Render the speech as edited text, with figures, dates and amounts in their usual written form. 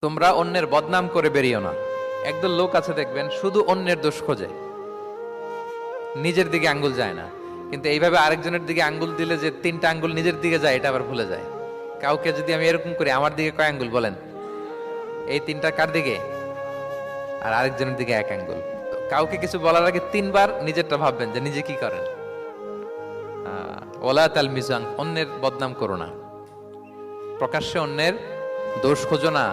তোমরা অন্যের বদনাম করে বেরিও না। একদল লোক আছে দেখবেন শুধু অন্যের দোষ খোঁজে, নিজের দিকে আঙ্গুল যায় না। কিন্তু এইভাবে আরেকজনের দিকে আঙ্গুল দিলে যে তিনটা আঙ্গুল নিজের দিকে যায় এটা আবার ভুলে যায়। কাউকে যদি আমি এরকম করি, আমার দিকে কয় আঙ্গুল বলেন? এই তিনটা কার দিকে? আর আরেকজনের দিকে এক আঙ্গুল। তো কাউকে কিছু বলার আগে তিনবার নিজেরটা ভাববেন যে নিজে কি করেন। ওলা তাল মিজাং, অন্যের বদনাম করো না, প্রকাশ্যে অন্যের দোষ খোঁজো না।